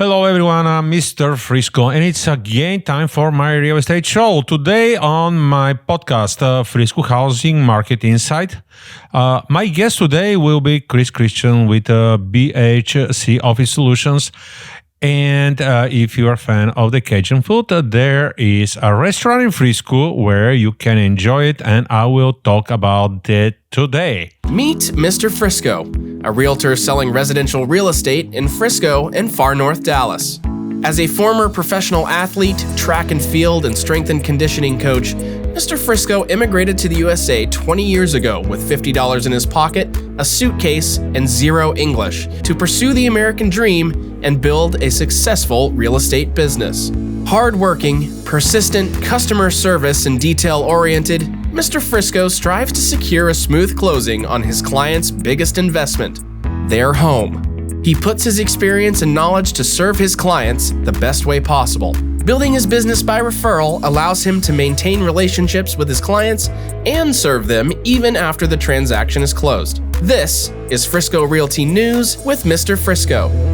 Hello everyone, I'm MisterFrisco and it's again time for my real estate show. Today on my podcast, Frisco Housing Market Insight, my guest today will be Chris Christian with BHC Office Solutions. And if you're a fan of the Cajun food, there is a restaurant in Frisco where you can enjoy it, and I will talk about it today. Meet MisterFrisco, a realtor selling residential real estate in Frisco and far North Dallas. As a former professional athlete, track and field, and strength and conditioning coach, MisterFrisco immigrated to the USA 20 years ago with $50 in his pocket, a suitcase, and zero English to pursue the American dream and build a successful real estate business. Hardworking, persistent, customer service, and detail-oriented, MisterFrisco strives to secure a smooth closing on his client's biggest investment, their home. He puts his experience and knowledge to serve his clients the best way possible. Building his business by referral allows him to maintain relationships with his clients and serve them even after the transaction is closed. This is Frisco Realty News with MisterFrisco.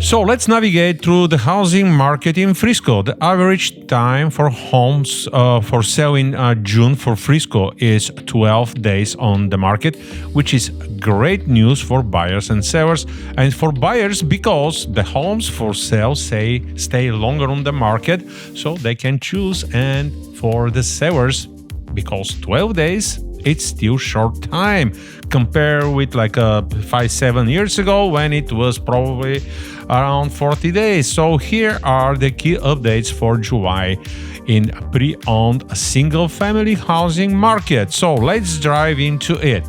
So let's navigate through the housing market in Frisco. The average time for homes for sale in June for Frisco is 12 days on the market, which is great news for buyers and sellers. And for buyers, because the homes for sale stay longer on the market, so they can choose. And for the sellers, because 12 days, it's still short time compared with like 5-7 years ago when it was probably around 40 days. So here are the key updates for July in pre-owned single-family housing market. So let's dive into it.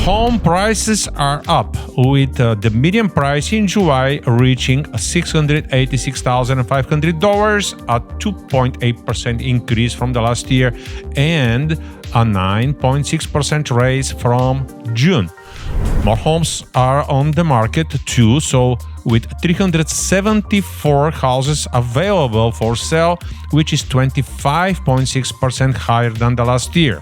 Home prices are up, with the median price in July reaching $686,500, a 2.8% increase from the last year and a 9.6% raise from June. More homes are on the market too, so with 374 houses available for sale, which is 25.6% higher than the last year.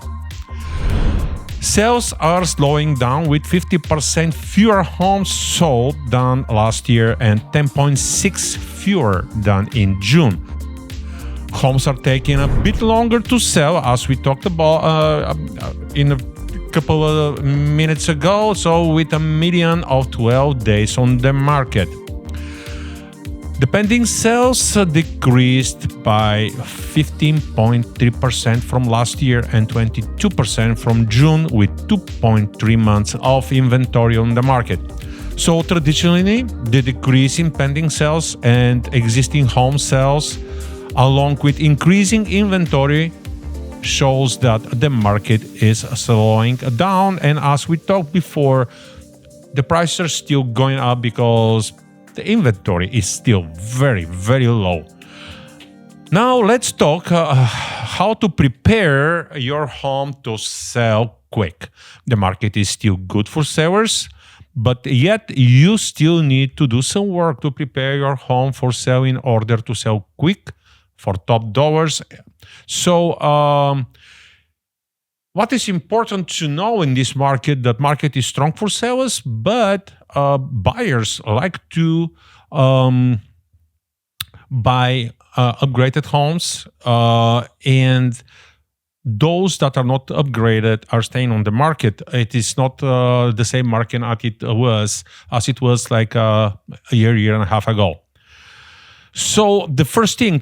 Sales are slowing down with 50% fewer homes sold than last year and 10.6 fewer than in June. Homes are taking a bit longer to sell, as we talked about in a couple of minutes ago, so with a median of 12 days on the market. The pending sales decreased by 15.3% from last year and 22% from June, with 2.3 months of inventory on the market. So traditionally, the decrease in pending sales and existing home sales, along with increasing inventory, shows that the market is slowing down. And as we talked before, the prices are still going up because the inventory is still very, very low. Now let's talk how to prepare your home to sell quick. The market is still good for sellers, but yet you still need to do some work to prepare your home for sale in order to sell quick for top dollars. So what is important to know in this market? That market is strong for sellers, but buyers like to buy upgraded homes, and those that are not upgraded are staying on the market. It is not the same market as it was like a year and a half ago. So the first thing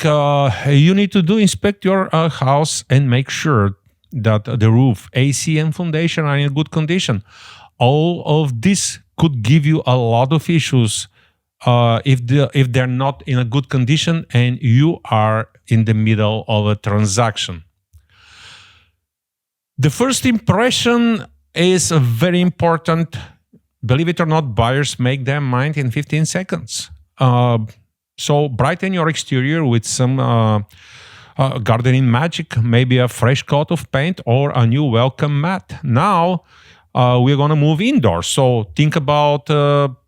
you need to do, inspect your house and make sure that the roof, AC, and foundation are in good condition. All of this could give you a lot of issues if they're not in a good condition and you are in the middle of a transaction. The first impression is very important. Believe it or not, buyers make their mind in 15 seconds. So brighten your exterior with some gardening magic, maybe a fresh coat of paint or a new welcome mat. Now we're going to move indoors. So think about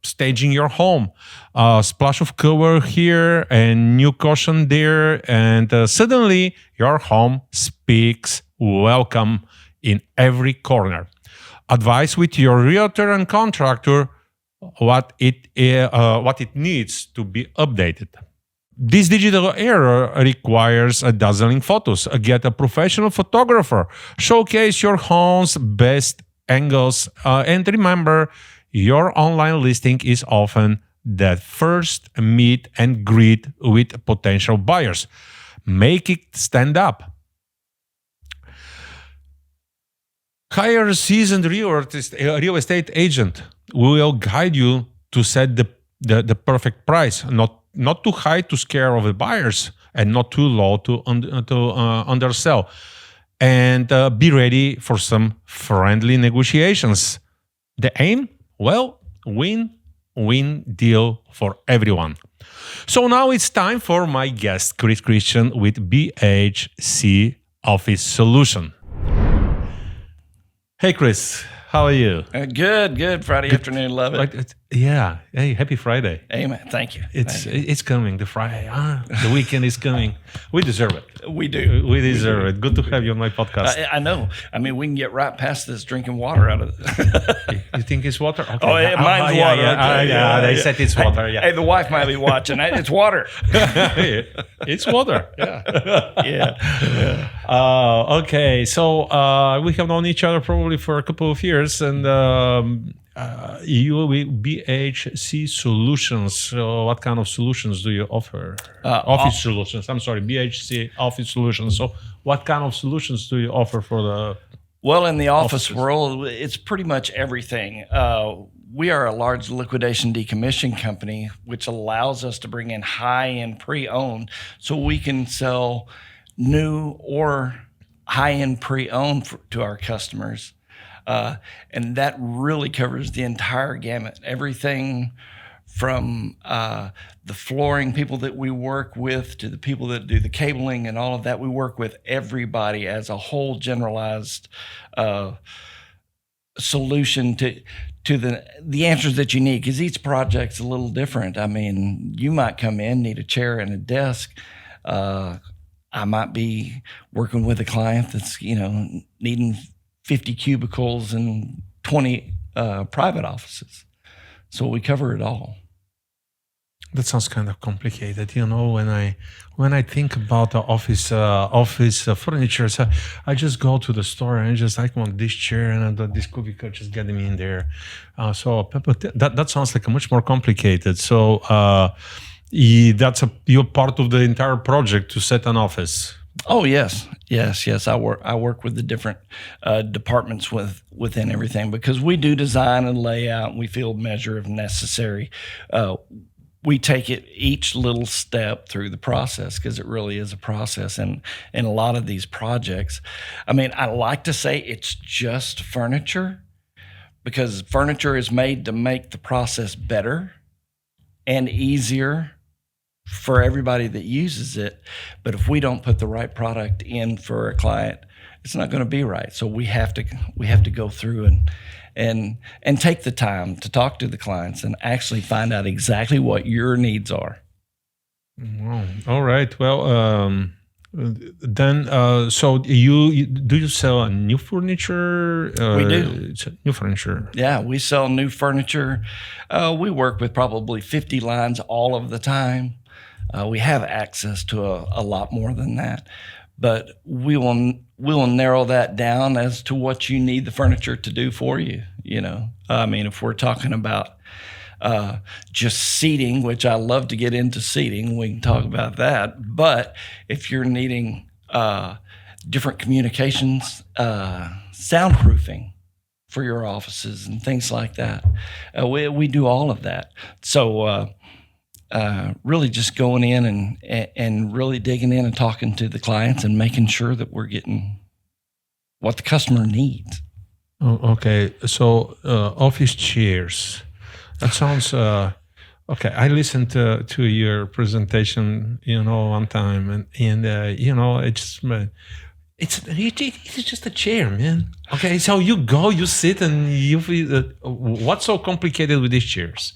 staging your home. A splash of color here and new caution there, and suddenly your home speaks welcome in every corner. Advice with your realtor and contractor: what it needs to be updated. This digital era requires dazzling photos. Get a professional photographer. Showcase your home's best angles. And remember, your online listing is often that first meet and greet with potential buyers. Make it stand up. Hire a seasoned real estate agent who will guide you to set the perfect price, not too high to scare off the buyers and not too low to undersell. And be ready for some friendly negotiations. The aim? Well, win-win deal for everyone. So now it's time for my guest, Chris Christian with BHC Office Solutions. Hey, Chris, how are you? Good. Friday afternoon, love it. Yeah. Hey, happy Friday. Amen. Thank you. It's coming. The Friday. The weekend is coming. We deserve it. We do. We deserve it. Good to have you on my podcast. I know. I mean, we can get right past this drinking water out of it. You think it's water? Okay. Oh, yeah, mine's water. Yeah, they said it's water. Yeah. Hey, the wife might be watching. It's water. It's water. Yeah. Okay. So we have known each other probably for a couple of years, and you with BHC Solutions. So what kind of solutions do you offer? Office Solutions. I'm sorry, BHC Office Solutions. So what kind of solutions do you offer for the? Well, in the office world, it's pretty much everything. We are a large liquidation decommission company, which allows us to bring in high-end pre-owned, so we can sell new or high-end pre-owned to our customers. And that really covers the entire gamut. Everything from the flooring people that we work with to the people that do the cabling and all of that. We work with everybody as a whole generalized solution to the answers that you need, because each project's a little different. I mean, you might come in, need a chair and a desk. I might be working with a client that's, needing 50 cubicles and 20 private offices. So we cover it all. That sounds kind of complicated, when I think about the office furniture. So I just go to the store and I want this chair and this cubicle, just get me in there. So that sounds like a much more complicated. So you're part of the entire project to set an office. Oh yes. I work with the different departments within everything, because we do design and layout, and we field measure if necessary. We take it each little step through the process, because it really is a process. And in a lot of these projects, I mean, I like to say it's just furniture, because furniture is made to make the process better and easier for everybody that uses it. But if we don't put the right product in for a client, it's not going to be right. So we have to go through and take the time to talk to the clients and actually find out exactly what your needs are. Wow. All right. Well, then, so you sell new furniture? We do. New furniture. Yeah, we sell new furniture. We work with probably 50 lines all of the time. We have access to a lot more than that, but we will narrow that down as to what you need the furniture to do for you. I mean, if we're talking about just seating, which I love to get into seating, we can talk about that. But if you're needing different communications, soundproofing for your offices and things like that, we do all of that. So really just going in and really digging in and talking to the clients and making sure that we're getting what the customer needs. Oh, okay. So office chairs. That sounds okay. I listened to your presentation, one time, and it's just a chair, man. Okay, so you go, you sit, and you feel. What's so complicated with these chairs?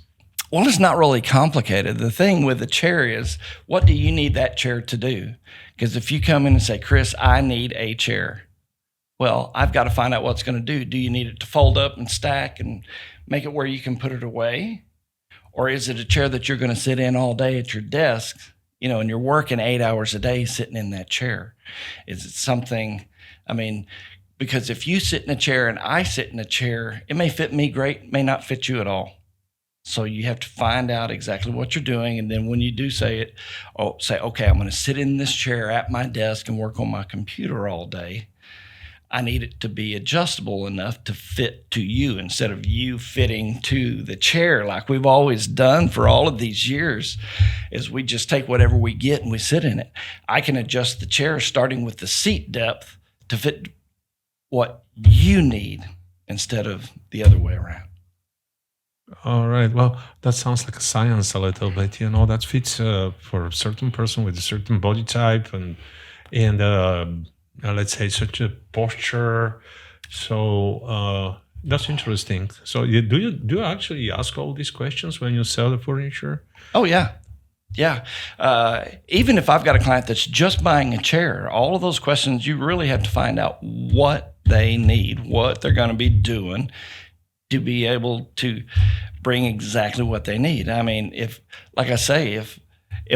Well, it's not really complicated. The thing with the chair is, what do you need that chair to do? Because if you come in and say, Chris, I need a chair. Well, I've got to find out what it's going to do. Do you need it to fold up and stack and make it where you can put it away? Or is it a chair that you're going to sit in all day at your desk, and you're working 8 hours a day sitting in that chair? Is it something, because if you sit in a chair and I sit in a chair, it may fit me great, may not fit you at all. So you have to find out exactly what you're doing. And then when you do say, okay, I'm going to sit in this chair at my desk and work on my computer all day. I need it to be adjustable enough to fit to you instead of you fitting to the chair like we've always done for all of these years, is we just take whatever we get and we sit in it. I can adjust the chair starting with the seat depth to fit what you need instead of the other way around. All right. Well, that sounds like a science a little bit. That fits for a certain person with a certain body type and let's say such a posture. So that's interesting. So do you actually ask all these questions when you sell the furniture? Oh yeah. Yeah. Even if I've got a client that's just buying a chair, all of those questions, you really have to find out what they need, what they're going to be doing to be able to bring exactly what they need. If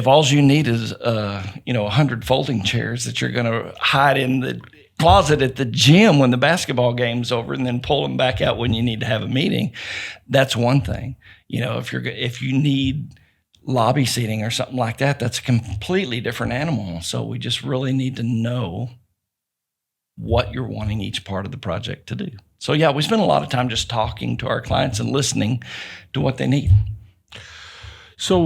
all you need is 100 folding chairs that you're going to hide in the closet at the gym when the basketball game's over and then pull them back out when you need to have a meeting, that's one thing. If you need lobby seating or something like that, that's a completely different animal. So we just really need to know what you're wanting each part of the project to do. So yeah, we spend a lot of time just talking to our clients and listening to what they need. So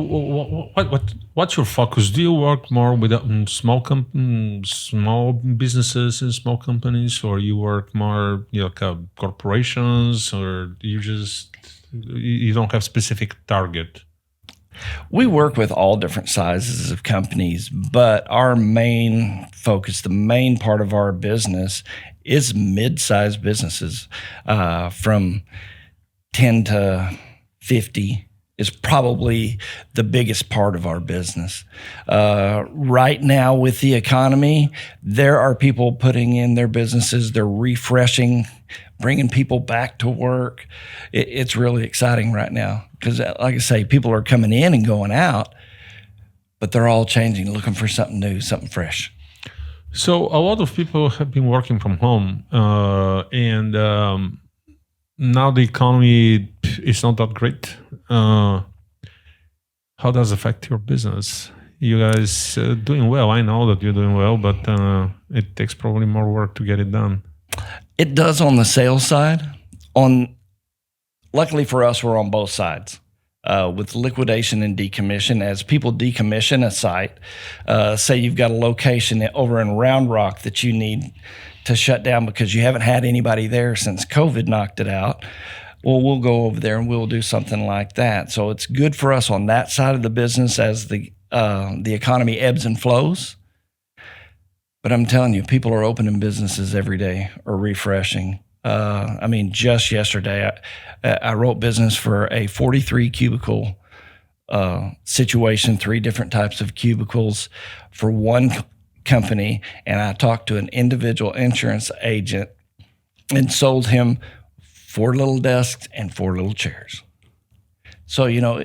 what's your focus? Do you work more with small businesses and small companies, or you work more corporations, or you don't have specific target? We work with all different sizes of companies, but our main focus, the main part of our business, is mid-sized businesses. From 10 to 50 is probably the biggest part of our business. Right now with the economy, there are people putting in their businesses, they're refreshing, bringing people back to work. It's really exciting right now because, like I say, people are coming in and going out, but they're all changing, looking for something new, something fresh. So a lot of people have been working from home, and now the economy is not that great. How does it affect your business? You guys doing well. I know that you're doing well, but it takes probably more work to get it done. It does on the sales side. Luckily for us, we're on both sides. With liquidation and decommission, as people decommission a site, say you've got a location over in Round Rock that you need to shut down because you haven't had anybody there since COVID knocked it out. Well, we'll go over there and we'll do something like that. So it's good for us on that side of the business as the economy ebbs and flows. But I'm telling you, people are opening businesses every day or refreshing. Just yesterday, I wrote business for a 43 cubicle situation, 3 different types of cubicles for one company. And I talked to an individual insurance agent and sold him 4 little desks and 4 little chairs. So,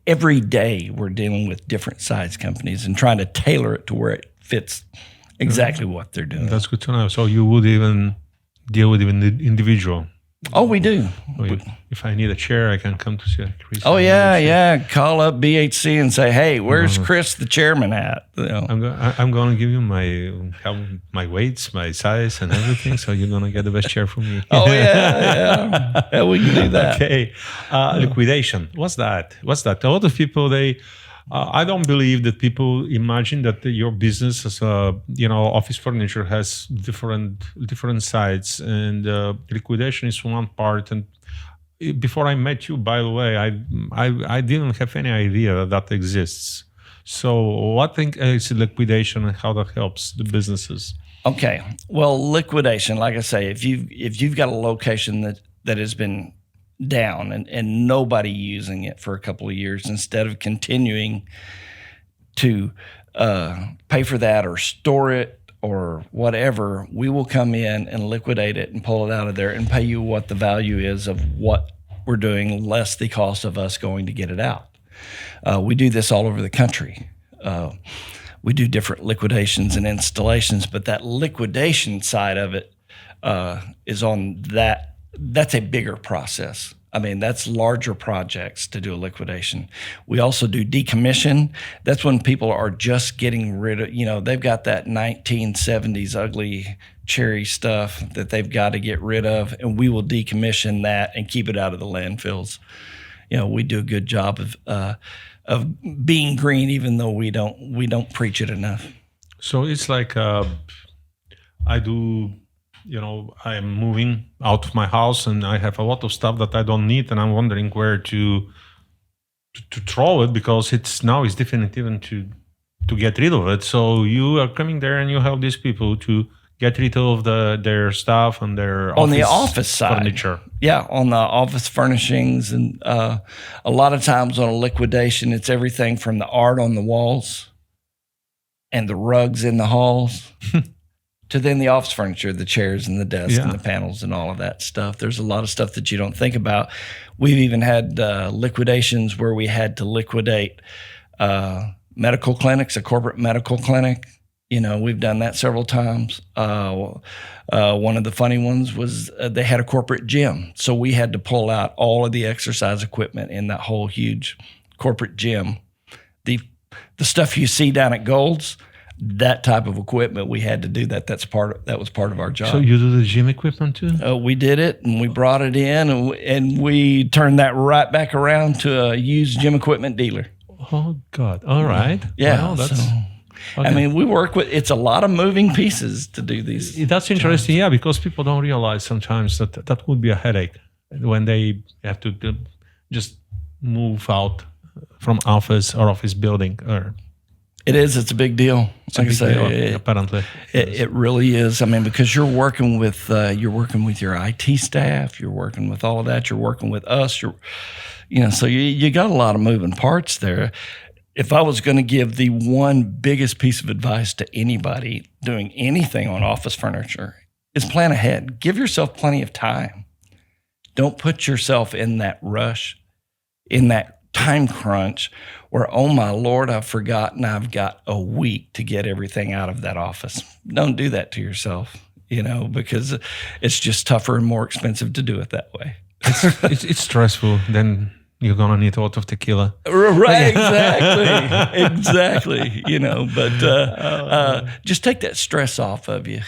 every day we're dealing with different size companies and trying to tailor it to where it fits exactly what they're doing. That's good to know. So you would even deal with even the individual. Oh, we do. If I need a chair, I can come to see Chris. Oh, yeah. Call up BHC and say, hey, where's Chris, the chairman, at? I'm going to give you my weights, my size, and everything. So you're going to get the best chair from me. Oh, yeah. Yeah, we can do that. Okay. Liquidation. What's that? A lot of people, I don't believe that people imagine that your business as office furniture has different sides, and liquidation is one part. And before I met you, by the way, I didn't have any idea that exists. So what is liquidation and how that helps the businesses? Okay. Well, liquidation, like I say, if you've got a location that has been down and nobody using it for a couple of years, instead of continuing to pay for that or store it or whatever, we will come in and liquidate it and pull it out of there and pay you what the value is of what we're doing, less the cost of us going to get it out. We do this all over the country. We do different liquidations and installations, but that liquidation side of it is on that. That's a bigger process. I mean, that's larger projects to do a liquidation. We also do decommission. That's when people are just getting rid of, they've got that 1970s ugly cherry stuff that they've got to get rid of, and we will decommission that and keep it out of the landfills. We do a good job of being green, even though we don't preach it enough. So it's like I do. I am moving out of my house and I have a lot of stuff that I don't need, and I'm wondering where to throw it, because it's difficult even to get rid of it. So you are coming there and you help these people to get rid of their stuff and their on the office side furniture. Yeah, on the office furnishings, and a lot of times on a liquidation, it's everything from the art on the walls and the rugs in the halls. To then the office furniture, the chairs and the desks and the panels and all of that stuff. There's a lot of stuff that you don't think about. We've even had liquidations where we had to liquidate medical clinics, a corporate medical clinic. We've done that several times. One of the funny ones was they had a corporate gym. So we had to pull out all of the exercise equipment in that whole huge corporate gym. The stuff you see down at Gold's, that type of equipment, we had to do that. That was part of our job. So you do the gym equipment too? We did it, and we brought it in, and we turned that right back around to a used gym equipment dealer. Oh God! All right. Yeah. Wow, that's. Okay. I mean, we work with. It's a lot of moving pieces to do these. That's interesting, jobs. Yeah, because people don't realize sometimes that would be a headache when they have to just move out from office or office building or. It is. It's a big deal. Like I say, apparently, it really is. I mean, because you're working with your IT staff, you're working with all of that, you're working with us. So you got a lot of moving parts there. If I was going to give the one biggest piece of advice to anybody doing anything on office furniture, is plan ahead. Give yourself plenty of time. Don't put yourself in that rush, in that time crunch where, oh my Lord, I've forgotten I've got a week to get everything out of that office. Don't do that to yourself, because it's just tougher and more expensive to do it that way. It's stressful. Then you're going to need a lot of tequila. Right, exactly. But just take that stress off of you,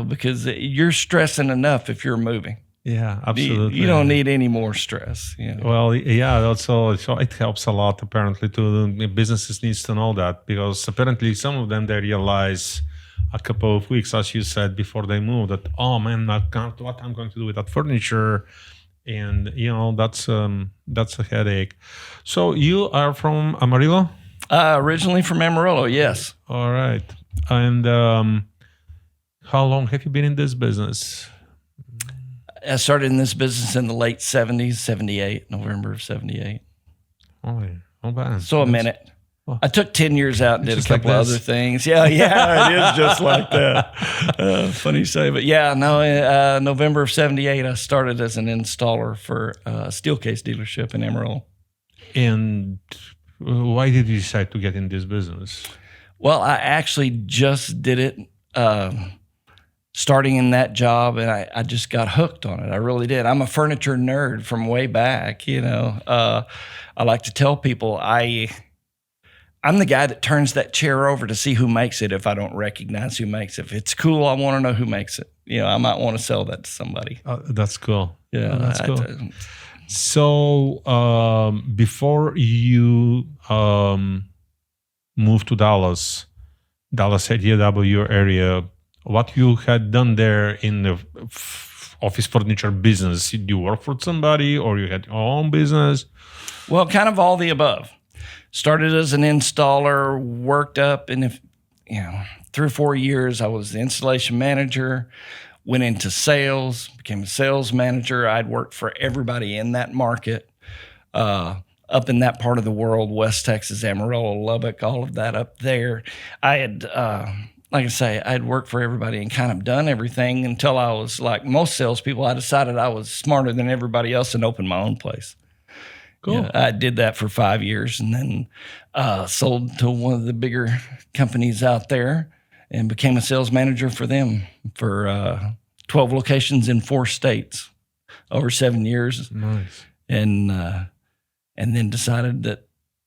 because you're stressing enough if you're moving. Yeah, absolutely. You don't need any more stress. Well, yeah, also it helps a lot apparently to businesses needs to know that, because apparently some of them, they realize a couple of weeks, as you said, before they move that, oh man, what I'm going to do with that furniture. And, that's a headache. So you are from Amarillo? Originally from Amarillo, yes. All right. And how long have you been in this business? I started in this business in the late 70s, 78, November of 78. Oh, bad. So a minute. Oh. I took 10 years out and did a couple like other things. Yeah, it is just like that. Funny you say, but November of 78, I started as an installer for a Steelcase dealership in Amarillo. And why did you decide to get in this business? Well, I actually just did it starting in that job, and I just got hooked on it. I really did. I'm a furniture nerd from way back, I like to tell people I'm the guy that turns that chair over to see who makes it if I don't recognize who makes it. If it's cool, I want to know who makes it. I might want to sell that to somebody. That's cool. Yeah, that's cool. So before you moved to Dallas ADW area, what you had done there in the office furniture business? Did you work for somebody or you had your own business? Well, kind of all the above. Started as an installer, worked up, and 3 or 4 years, I was the installation manager, went into sales, became a sales manager. I'd worked for everybody in that market, up in that part of the world, West Texas, Amarillo, Lubbock, all of that up there. I had like I say, I'd worked for everybody and kind of done everything until I was like most salespeople. I decided I was smarter than everybody else and opened my own place. Cool. Yeah, I did that for 5 years and then sold to one of the bigger companies out there and became a sales manager for them for 12 locations in 4 states over 7 years. Nice. And then decided that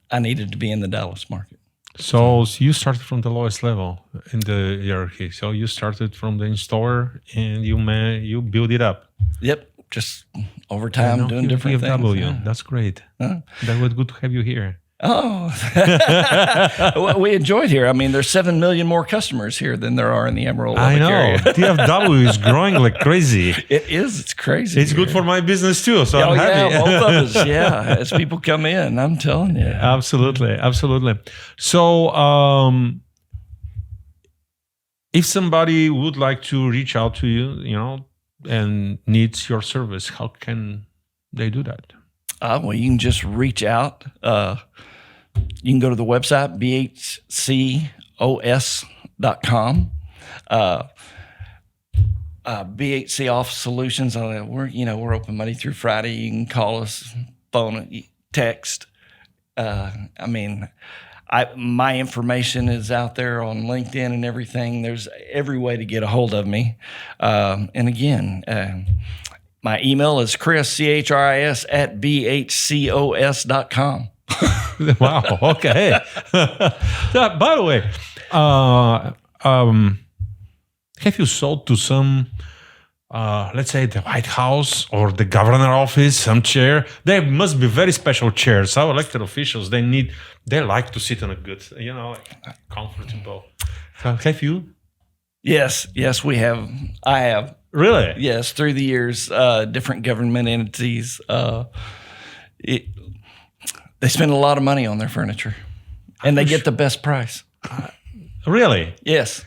I needed to be in the Dallas market. So you started from the lowest level in the hierarchy. So you started from the installer and you build it up. Yep. Just over time doing different things. Yeah. That's great. That was good to have you here. Oh, we enjoyed here. I mean, there's 7 million more customers here than there are in the Emerald Lubbock area. DFW is growing like crazy. It is. It's crazy. It's good for my business too. So I'm happy. Yeah, both of us. Yeah, as people come in, I'm telling you. Absolutely. So, if somebody would like to reach out to you, and needs your service, how can they do that? Well, you can just reach out. You can go to the website, bhcos.com. BHC Office Solutions. We're open Monday through Friday. You can call us, phone, text. My information is out there on LinkedIn and everything. There's every way to get a hold of me. And again, my email is Chris, CHRIS, at bhcos.com. Wow. Okay. By the way, have you sold to some, let's say, the White House or the governor office, some chair? They must be very special chairs. Our elected officials, they like to sit on a good, comfortable. Have you? Yes, we have. I have. Really? Yes, through the years, different government entities. They spend a lot of money on their furniture, and they get the best price. Really? Yes.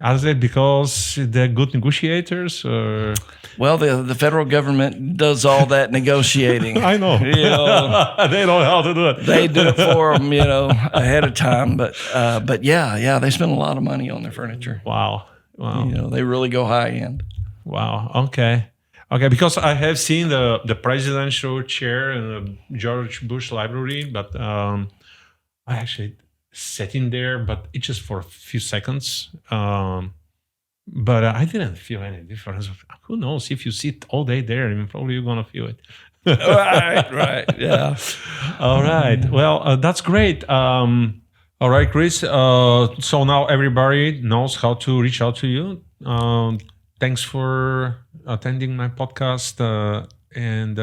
Is it because they're good negotiators? Or? Well, the federal government does all that negotiating. I know. They know how to do it. They do it for them, ahead of time. But yeah, they spend a lot of money on their furniture. Wow. They really go high end. Wow. Okay. Because I have seen the presidential chair in the George Bush Library, but I actually sat in there, but it's just for a few seconds. But I didn't feel any difference. Who knows? If you sit all day there, probably you're going to feel it. Right. Yeah. All right. Well, that's great. All right, Chris. So now everybody knows how to reach out to you. Thanks for attending my podcast. And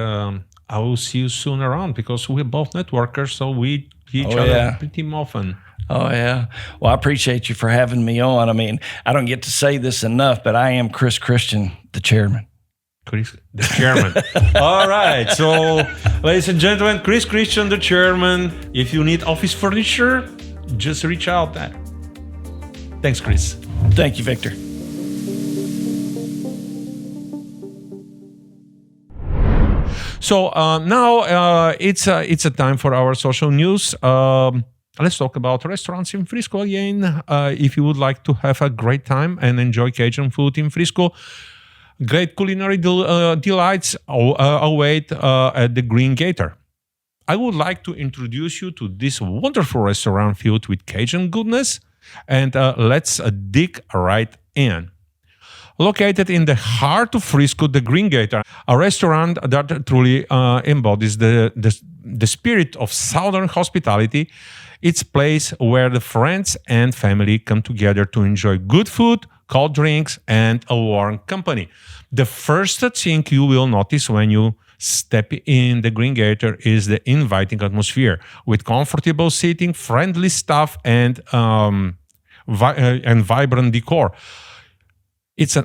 I will see you soon around because we're both networkers, so we see each other pretty often. Oh, yeah. Well, I appreciate you for having me on. I don't get to say this enough, but I am Chris Christian, the chairman. Chris, the chairman. All right. So, ladies and gentlemen, Chris Christian, the chairman. If you need office furniture, just reach out there. Thanks, Chris. Thank you, Victor. So now it's a time for our social news. Let's talk about restaurants in Frisco again. If you would like to have a great time and enjoy Cajun food in Frisco, great culinary delights await at the Green Gator. I would like to introduce you to this wonderful restaurant filled with Cajun goodness, and let's dig right in. Located in the heart of Frisco, the Green Gator, a restaurant that truly embodies the spirit of Southern hospitality. It's a place where the friends and family come together to enjoy good food, cold drinks, and a warm company. The first thing you will notice when you step in the Green Gator is the inviting atmosphere with comfortable seating, friendly staff, and vibrant decor. It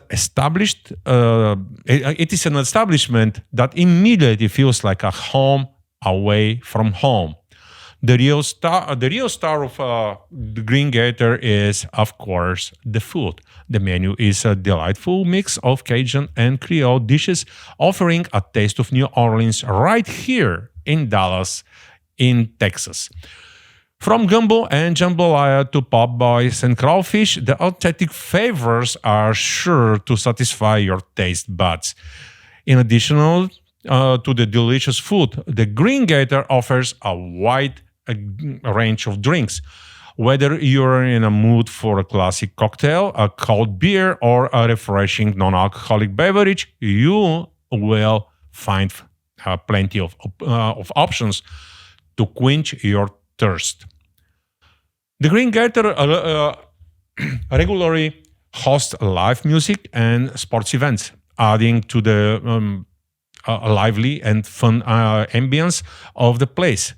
is an establishment that immediately feels like a home away from home. The real star of the Green Gator is, of course, the food. The menu is a delightful mix of Cajun and Creole dishes, offering a taste of New Orleans right here in Dallas, in Texas. From gumbo and jambalaya to pop boys and crawfish, the authentic flavors are sure to satisfy your taste buds. In addition to the delicious food, the Green Gator offers a wide range of drinks. Whether you're in a mood for a classic cocktail, a cold beer, or a refreshing non-alcoholic beverage, you will find plenty of options to quench your thirst. The Green Gator regularly hosts live music and sports events, adding to the lively and fun ambience of the place.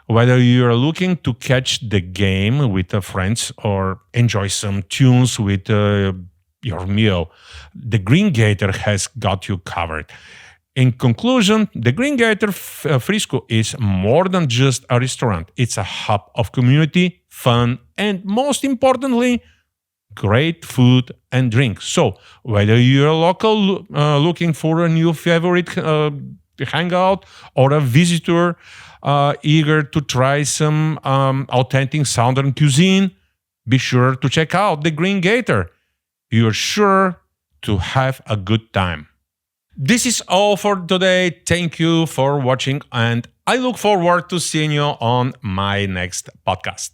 Whether you're looking to catch the game with friends or enjoy some tunes with your meal, the Green Gator has got you covered. In conclusion, the Green Gator Frisco is more than just a restaurant. It's a hub of community, fun, and most importantly, great food and drink. So, whether you're a local looking for a new favorite hangout or a visitor eager to try some authentic Southern cuisine, be sure to check out the Green Gator. You're sure to have a good time. This is all for today. Thank you for watching, and I look forward to seeing you on my next podcast.